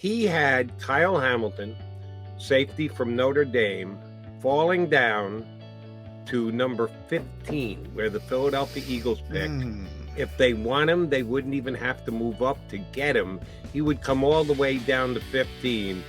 He had Kyle Hamilton, safety from Notre Dame, falling down to number 15, where the Philadelphia Eagles picked. If they want him, they wouldn't even have to move up to get him. He would come all the way down to 15.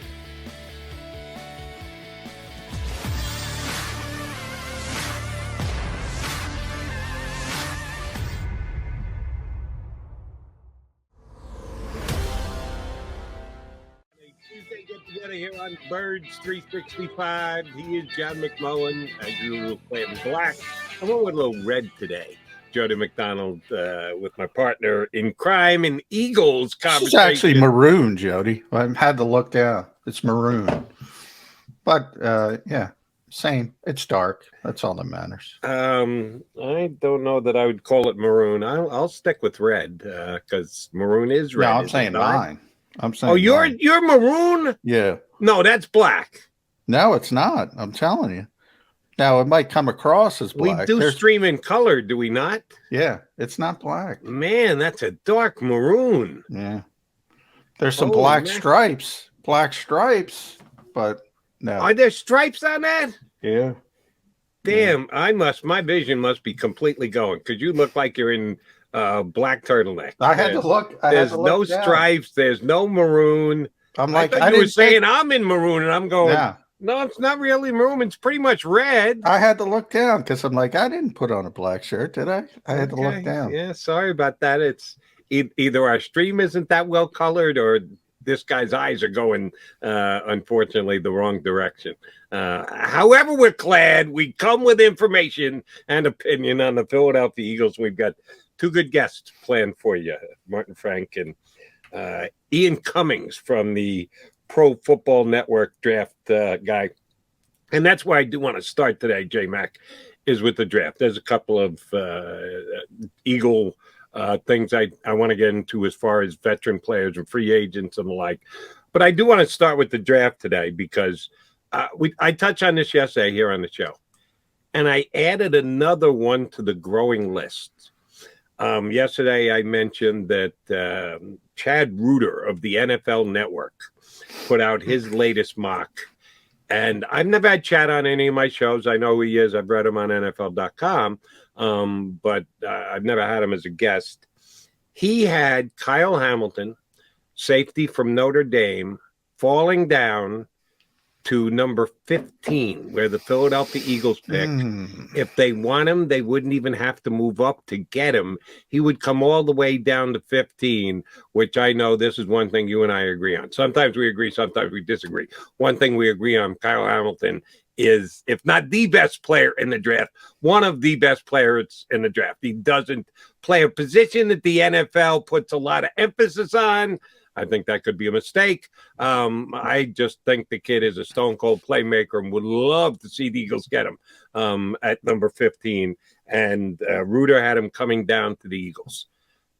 Tuesday get together here on Birds 365. He is John McMullen. As usual, playing black. I went with a little red today. Jody McDonald with my partner in crime and Eagles conversation. It's actually maroon, Jody. I had to look down. It's maroon. But, yeah, same. It's dark. That's all that matters. I don't know that I would call it maroon. I'll stick with red because maroon is red. No, I'm saying mine. I'm saying. Oh, you're maroon? Yeah. No, that's black. No, it's not. I'm telling you. Now it might come across as black. We do stream in color, do we not? Yeah, it's not black. Man, that's a dark maroon. Yeah. There's some black stripes, but no. Are there stripes on that? Yeah. Damn, my vision must be completely going because you look like you're in black turtleneck. I had to look. There's no stripes. There's no maroon. I'm like, I was saying I'm in maroon, and I'm going. Yeah. No, it's not really maroon. It's pretty much red. I had to look down because I'm like, I didn't put on a black shirt, did I? I had to look down. Yeah, sorry about that. It's either our stream isn't that well colored, or this guy's eyes are going, unfortunately, the wrong direction. However, we're glad we come with information and opinion on the Philadelphia Eagles. We've got two good guests planned for you, Martin Frank and Ian Cummings from the Pro Football Network draft guy. And that's why I do want to start today, J-Mac, is with the draft. There's a couple of Eagle things I want to get into as far as veteran players and free agents and the like. But I do want to start with the draft today because I touched on this yesterday here on the show. And I added another one to the growing list. Yesterday, I mentioned that Chad Reuter of the NFL Network put out his latest mock. And I've never had Chad on any of my shows. I know who he is. I've read him on NFL.com, but I've never had him as a guest. He had Kyle Hamilton, safety from Notre Dame, falling down to number 15, where the Philadelphia Eagles picked. If they want him, they wouldn't even have to move up to get him. He would come all the way down to 15, which I know this is one thing you and I agree on. Sometimes we agree, sometimes we disagree. One thing we agree on, Kyle Hamilton is, if not the best player in the draft, one of the best players in the draft. He doesn't play a position that the NFL puts a lot of emphasis on. I think that could be a mistake. I just think the kid is a stone cold playmaker and would love to see the Eagles get him at number 15. And Reuter had him coming down to the Eagles.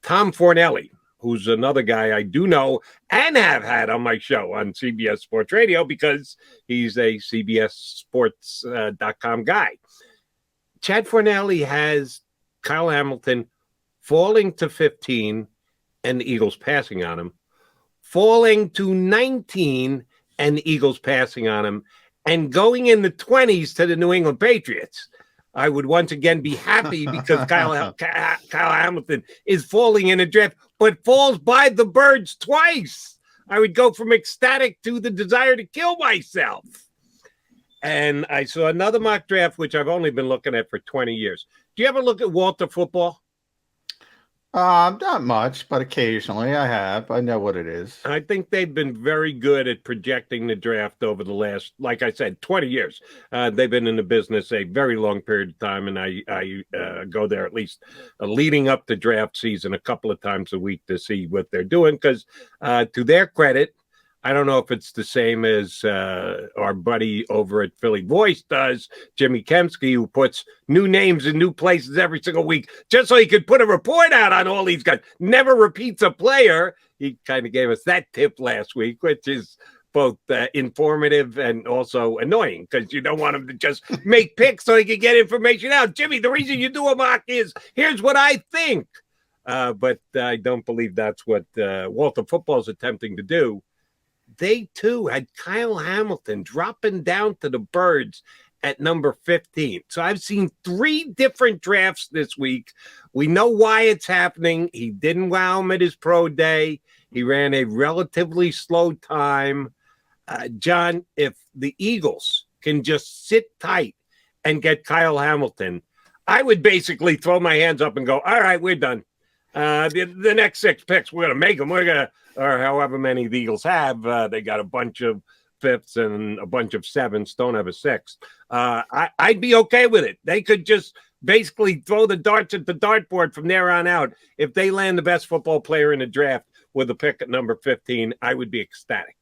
Tom Fornelli, who's another guy I do know and have had on my show on CBS Sports Radio because he's a CBSSports.com guy. Chad Fornelli has Kyle Hamilton falling to 15 and the Eagles passing on him, falling to 19 and the Eagles passing on him, and going in the 20s to the New England Patriots. I would once again be happy because Kyle Hamilton is falling in a draft, but falls by the birds twice. I would go from ecstatic to the desire to kill myself. And I saw another mock draft, which I've only been looking at for 20 years. Do you ever look at Walter Football? Not much, but occasionally I have. I know what it is. I think they've been very good at projecting the draft over the last, like I said, 20 years. They've been in the business a very long period of time, and I go there at least leading up to draft season a couple of times a week to see what they're doing because, to their credit, I don't know if it's the same as our buddy over at Philly Voice does, Jimmy Kemsky, who puts new names in new places every single week just so he could put a report out on all these guys. Never repeats a player. He kind of gave us that tip last week, which is both informative and also annoying because you don't want him to just make picks so he can get information out. Jimmy, the reason you do a mock is here's what I think. But I don't believe that's what Walter Football is attempting to do. they too had Kyle Hamilton dropping down to the Birds at number 15. So I've seen 3 different drafts this week. We know why it's happening. He didn't wow him at his pro day. He ran a relatively slow time. John, if the Eagles can just sit tight and get Kyle Hamilton, I would basically throw my hands up and go, all right, we're done. The next 6 picks, we're going to make them. We're going to, or however many the Eagles have. They got a bunch of 5ths and a bunch of 7s, don't have a 6th. I'd be okay with it. They could just basically throw the darts at the dartboard from there on out. If they land the best football player in the draft with a pick at number 15, I would be ecstatic.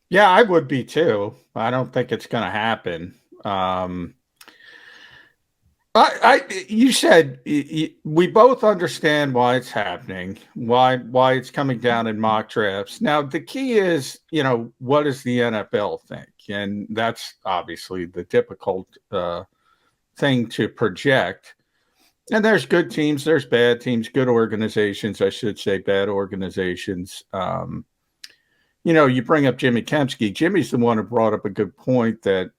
Yeah, I would be too. I don't think it's going to happen. You said we both understand why it's happening, why it's coming down in mock drafts. Now, the key is, what does the NFL think? And that's obviously the difficult thing to project. And there's good teams, there's bad teams, good organizations, I should say, bad organizations. You bring up Jimmy Kempski. Jimmy's the one who brought up a good point that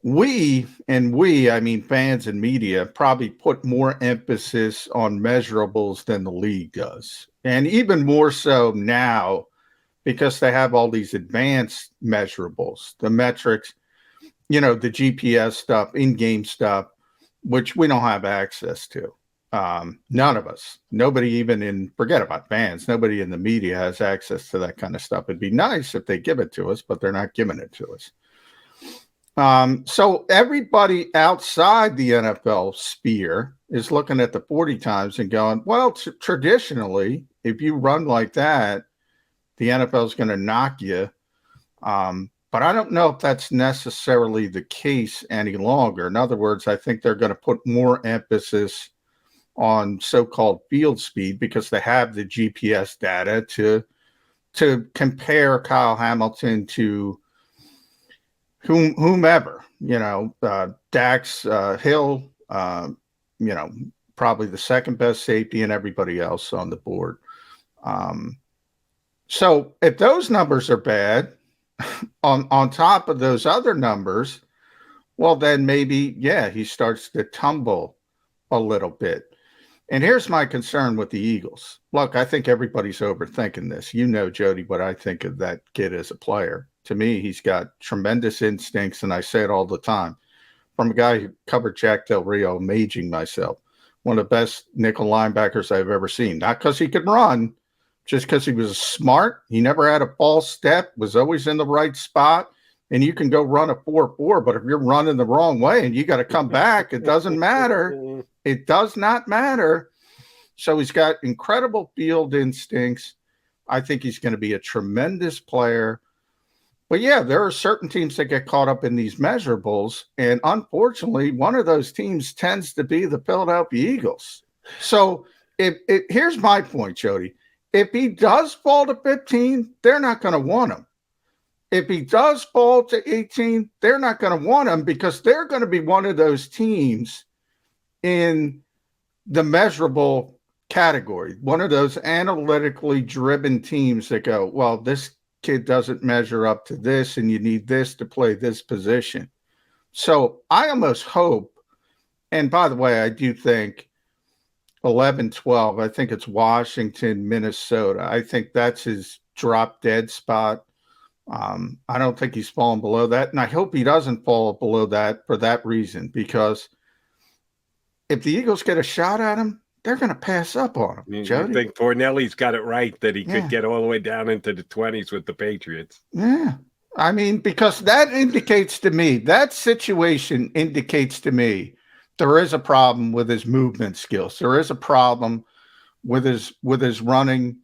I mean fans and media, probably put more emphasis on measurables than the league does. And even more so now because they have all these advanced measurables, the metrics, the GPS stuff, in-game stuff, which we don't have access to. None of us, nobody forget about fans, nobody in the media has access to that kind of stuff. It'd be nice if they give it to us, but they're not giving it to us. So everybody outside the NFL sphere is looking at the 40 times and going, well, traditionally, if you run like that, the NFL is going to knock you. But I don't know if that's necessarily the case any longer. In other words, I think they're going to put more emphasis on so-called field speed because they have the GPS data to compare Kyle Hamilton to whomever, Dax Hill, probably the second best safety and everybody else on the board. So if those numbers are bad on top of those other numbers, well, then maybe, he starts to tumble a little bit. And here's my concern with the Eagles. Look, I think everybody's overthinking this. Jody, what I think of that kid as a player. To me, he's got tremendous instincts, and I say it all the time. From a guy who covered Jack Del Rio, I'm aging myself. One of the best nickel linebackers I've ever seen. Not because he could run, just because he was smart. He never had a false step, was always in the right spot. And you can go run a 4.4, but if you're running the wrong way and you got to come back, it doesn't matter. It does not matter. So he's got incredible field instincts. I think he's going to be a tremendous player. But there are certain teams that get caught up in these measurables. And unfortunately, one of those teams tends to be the Philadelphia Eagles. So here's my point, Jody. If he does fall to 15, they're not going to want him. If he does fall to 18, they're not going to want him because they're going to be one of those teams in the measurable category, one of those analytically driven teams that go, well, this kid doesn't measure up to this and you need this to play this position. So I almost hope, and by the way, I do think 11, 12, I think it's Washington, Minnesota. I think that's his drop dead spot. I don't think he's fallen below that. And I hope he doesn't fall below that for that reason, because if the Eagles get a shot at him, they're going to pass up on him. Jody? I think Fornelli's got it right that he could get all the way down into the 20s with the Patriots. Yeah. I mean, because that indicates to me, that situation indicates to me there is a problem with his movement skills. There is a problem with his running,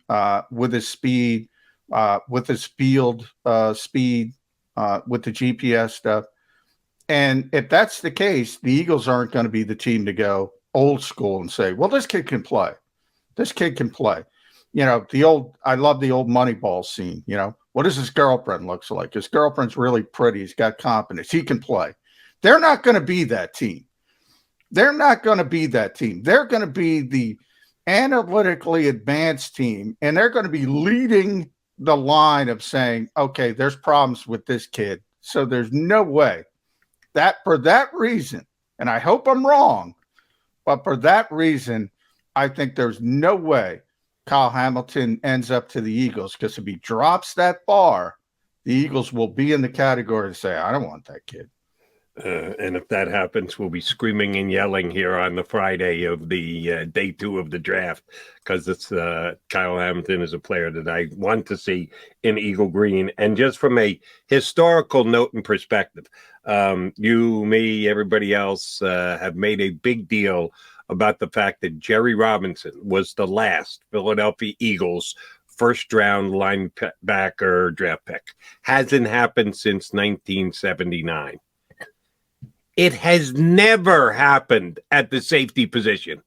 with his speed, with his field speed, with the GPS stuff. And if that's the case, the Eagles aren't going to be the team to go old school and say, well, this kid can play. This kid can play. I love the old Moneyball scene. What does his girlfriend looks like? His girlfriend's really pretty. He's got confidence. He can play. They're not going to be that team. They're not going to be that team. They're going to be the analytically advanced team, and they're going to be leading the line of saying, okay, there's problems with this kid. So there's no way that for that reason, and I hope I'm wrong, but for that reason, I think there's no way Kyle Hamilton ends up to the Eagles, because if he drops that far, the Eagles will be in the category to say, I don't want that kid. And if that happens, we'll be screaming and yelling here on the Friday of the day 2 of the draft, because it's Kyle Hamilton is a player that I want to see in Eagle Green. And just from a historical note and perspective, you, me, everybody else have made a big deal about the fact that Jerry Robinson was the last Philadelphia Eagles first-round linebacker draft pick. Hasn't happened since 1979. It has never happened at the safety position.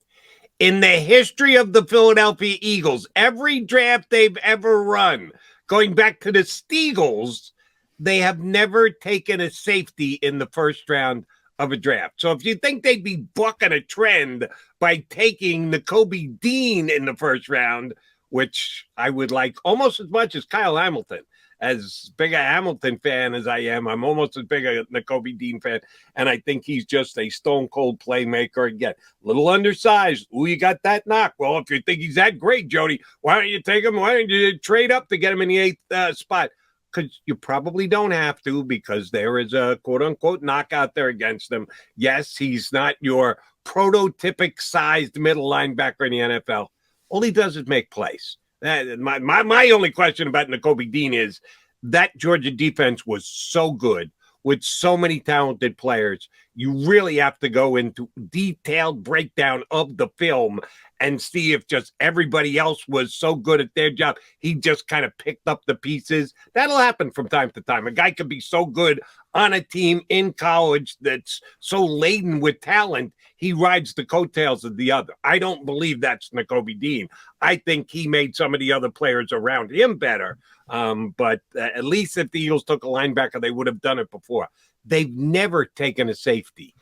In the history of the Philadelphia Eagles, every draft they've ever run, going back to the Steagles, they have never taken a safety in the first round of a draft. So if you think they'd be bucking a trend by taking Nakobe Dean in the first round, which I would like almost as much as Kyle Hamilton. As big a Hamilton fan as I am, I'm almost as big a Nakobe Dean fan, and I think he's just a stone-cold playmaker. Again, a little undersized. Ooh, you got that knock. Well, if you think he's that great, Jody, why don't you take him? Why don't you trade up to get him in the 8th spot? Because you probably don't have to, because there is a quote-unquote knock out there against him. Yes, he's not your prototypic sized middle linebacker in the NFL. All he does is make plays. My only question about Nakobe Dean is that Georgia defense was so good with so many talented players. You really have to go into detailed breakdown of the film and see if just everybody else was so good at their job. He just kind of picked up the pieces. That'll happen from time to time. A guy could be so good on a team in college that's so laden with talent, he rides the coattails of the other. I don't believe that's Nakobe Dean. I think he made some of the other players around him better. But at least if the Eagles took a linebacker, they would have done it before. They've never taken a safety.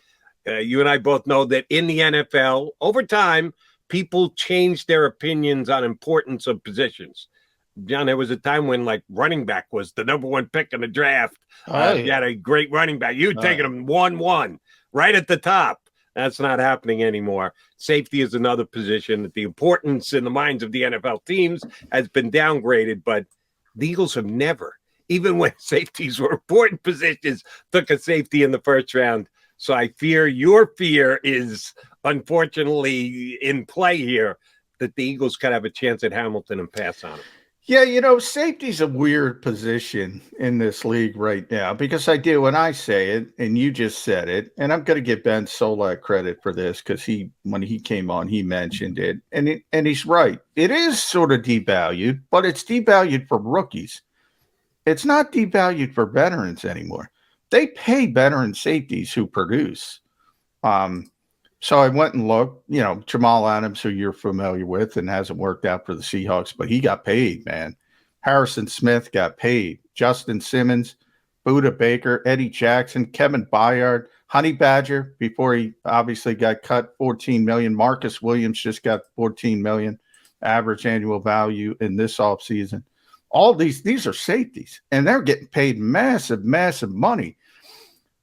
You and I both know that in the NFL, over time, people change their opinions on importance of positions. John, there was a time when like running back was the number 1 pick in the draft. You had a great running back. You'd taken him 1-1 right at the top. That's not happening anymore. Safety is another position that the importance in the minds of the NFL teams has been downgraded, but the Eagles have never, even when safeties were important positions, took a safety in the first round. So I fear your fear is unfortunately in play here, that the Eagles could have a chance at Hamilton and pass on him. Yeah, safety's a weird position in this league right now, because I do, when I say it, and you just said it, and I'm going to give Ben Solak credit for this, because when he came on, he mentioned it, and he's right. It is sort of devalued, but it's devalued for rookies. It's not devalued for veterans anymore. They pay veteran safeties who produce. So I went and looked, Jamal Adams, who you're familiar with and hasn't worked out for the Seahawks, but he got paid, man. Harrison Smith got paid. Justin Simmons, Buda Baker, Eddie Jackson, Kevin Byard, Honey Badger, before he obviously got cut, $14 million. Marcus Williams just got $14 million average annual value in this offseason. All these are safeties, and they're getting paid massive, massive money.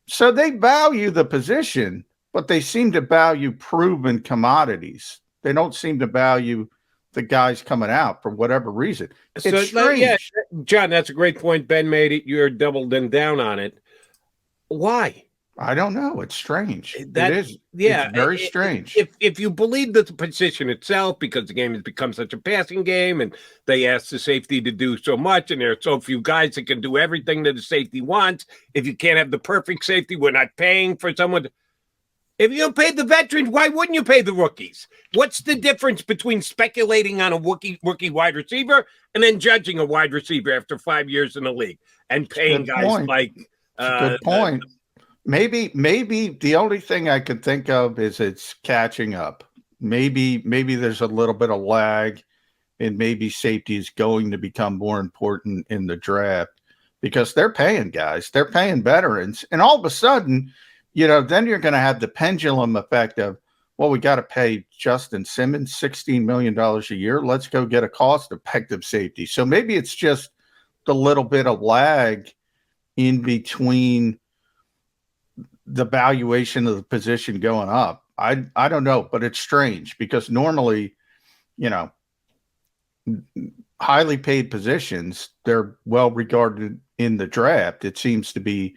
So they value the position, but they seem to value proven commodities. They don't seem to value the guys coming out for whatever reason. It's strange. Yeah, John, that's a great point. Ben made it. You're doubling down on it. Why? I don't know. It's strange. It is. Yeah, it's very strange. If you believe that the position itself, because the game has become such a passing game, and they ask the safety to do so much, and there are so few guys that can do everything that the safety wants. If you can't have the perfect safety, we're not paying for someone. If you don't pay the veterans, why wouldn't you pay the rookies? What's the difference between speculating on a rookie wide receiver and then judging a wide receiver after 5 years in the league and paying guys like? Good point. Maybe the only thing I could think of is it's catching up. Maybe there's a little bit of lag, and maybe safety is going to become more important in the draft, because they're paying guys, they're paying veterans, and all of a sudden, then you're going to have the pendulum effect of, well, we got to pay Justin Simmons $16 million a year. Let's go get a cost-effective safety. So maybe it's just the little bit of lag in between the valuation of the position going up. I don't know, but it's strange because normally, you know, highly paid positions, they're well regarded in the draft. It seems to be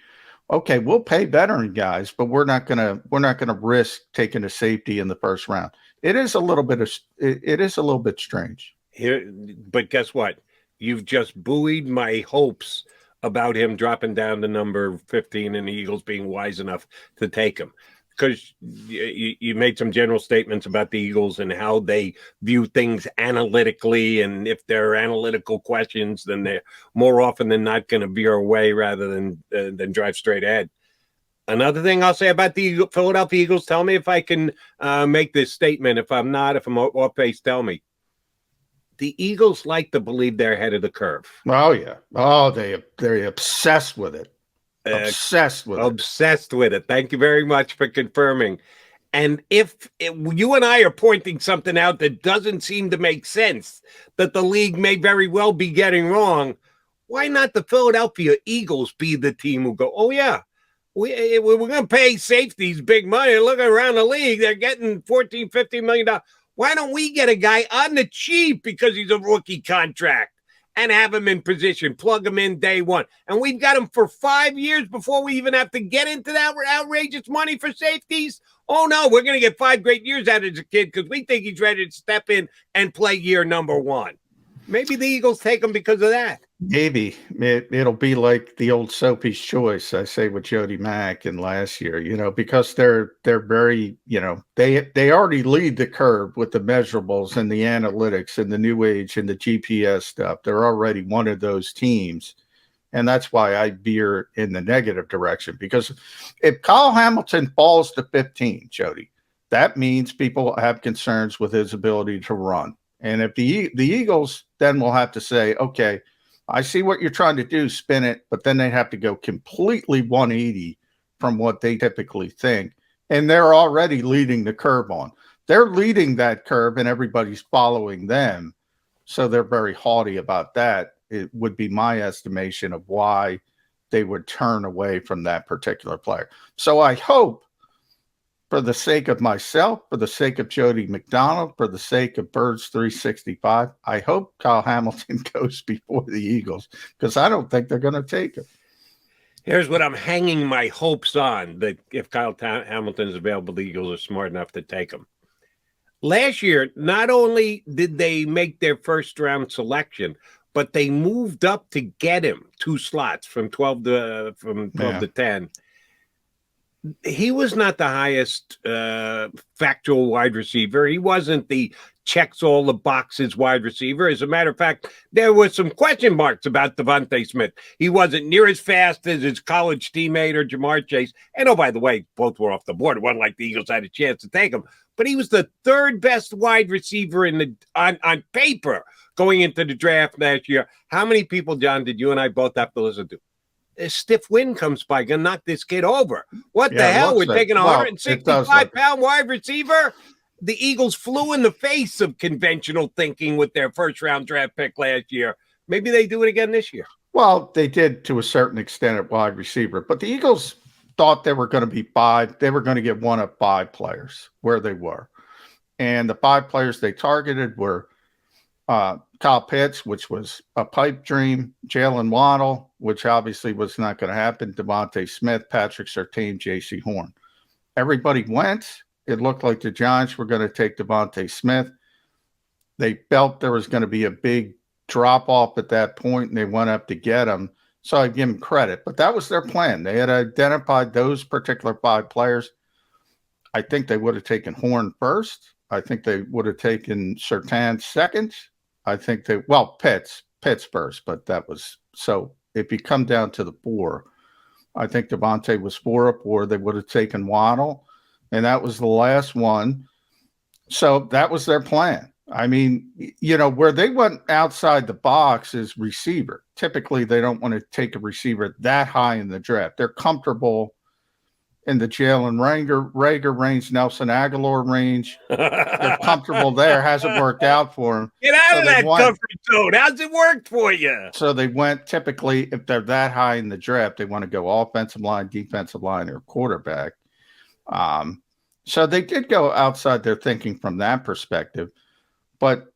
okay, we'll pay veteran guys, but we're not gonna risk taking a safety in the first round. It is a little bit strange. Here, but guess what? You've just buoyed my hopes about him dropping down to number 15 and the Eagles being wise enough to take him. Because you made some general statements about the Eagles and how they view things analytically. And if there are analytical questions, then they're more often than not going to veer away rather than drive straight ahead. Another thing I'll say about the Philadelphia Eagles, tell me if I can make this statement. If I'm off base, tell me. The Eagles like to believe they're ahead of the curve. Oh, yeah. Oh, they're obsessed with it. Obsessed with it. Thank you very much for confirming. And if you and I are pointing something out that doesn't seem to make sense, that the league may very well be getting wrong, why not the Philadelphia Eagles be the team who go, oh, yeah, we're going to pay safeties big money. Look around the league. They're getting $14, $15 million. Why don't we get a guy on the cheap because he's a rookie contract and have him in position, plug him in day one? And we've got him for 5 years before we even have to get into that outrageous money for safeties. Oh, no, we're going to get 5 great years out of the kid because we think he's ready to step in and play year number 1. Maybe the Eagles take him because of that. Maybe it'll be like the old Sophie's Choice, I say, with Jody Mack in last year, because they're very, they already lead the curve with the measurables and the analytics and the new age and the GPS stuff. They're already one of those teams. And that's why I veer in the negative direction, because if Kyle Hamilton falls to 15, Jody, that means people have concerns with his ability to run. And if the Eagles then will have to say, okay, I see what you're trying to do, spin it, but then they have to go completely 180 from what they typically think. And they're already leading the curve on. They're leading that curve and everybody's following them. So they're very haughty about that. It would be my estimation of why they would turn away from that particular player. So I hope, for the sake of myself, for the sake of Jody McDonald, for the sake of Birds 365, I hope Kyle Hamilton goes before the Eagles, because I don't think they're going to take him. Here's what I'm hanging my hopes on, that if Kyle Hamilton is available, the Eagles are smart enough to take him. Last year, not only did they make their first round selection, but they moved up to get him 2 slots from 12 to 10. He was not the highest factual wide receiver. He wasn't the checks all the boxes wide receiver. As a matter of fact, there were some question marks about Devontae Smith. He wasn't near as fast as his college teammate or Jamar Chase. And oh, by the way, both were off the board. It wasn't like the Eagles had a chance to take him. But he was the 3rd best wide receiver on paper going into the draft last year. How many people, John, did you and I both have to listen to? A stiff wind comes by, gonna knock this kid over. What the hell? We're taking a 165-pound wide receiver. The Eagles flew in the face of conventional thinking with their first-round draft pick last year. Maybe they do it again this year. Well, they did to a certain extent at wide receiver, but the Eagles thought they were going to be 5. They were going to get one of 5 players where they were. And the 5 players they targeted were Kyle Pitts, which was a pipe dream, Jalen Waddle, which obviously was not going to happen, Devontae Smith, Patrick Surtain, J.C. Horn. Everybody went. It looked like the Giants were going to take Devontae Smith. They felt there was going to be a big drop-off at that point, and they went up to get him. So I give them credit. But that was their plan. They had identified those particular 5 players. I think they would have taken Horn first. I think they would have taken Surtain second. I think Pitts first, but that was so. If you come down to the 4, I think Devontae was 4 or 4. They would have taken Waddle, and that was the last one. So that was their plan. I mean, where they went outside the box is receiver. Typically, they don't want to take a receiver that high in the draft. They're comfortable in the Jalen Rager range, Nelson Aguilar range. They're comfortable there. Hasn't worked out for them. Get out of that comfort zone. How's it worked for you? So they went, typically, if they're that high in the draft, they want to go offensive line, defensive line, or quarterback. So they did go outside their thinking from that perspective. But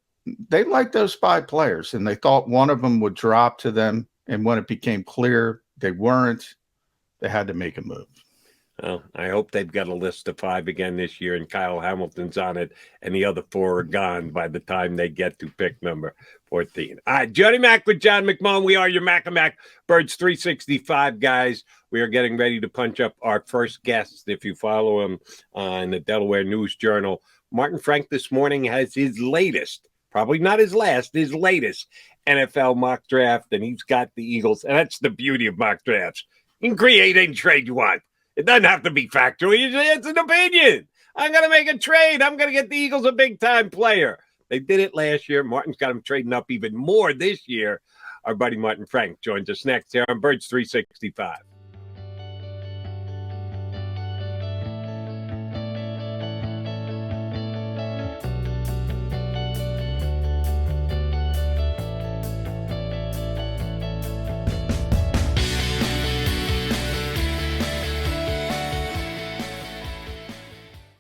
they liked those 5 players, and they thought one of them would drop to them. And when it became clear they weren't, they had to make a move. Well, I hope they've got a list of 5 again this year, and Kyle Hamilton's on it, and the other 4 are gone by the time they get to pick number 14. All right, Jody Mack with John McMullen. We are your Mac and Mac Birds 365 guys. We are getting ready to punch up our first guest. If you follow him in the Delaware News Journal, Martin Frank this morning has his latest, probably not his last, his latest NFL mock draft, and he's got the Eagles. And that's the beauty of mock drafts. You can create any trade you want. It doesn't have to be factual. It's an opinion. I'm going to make a trade. I'm going to get the Eagles a big-time player. They did it last year. Martin's got them trading up even more this year. Our buddy Martin Frank joins us next here on Birds 365.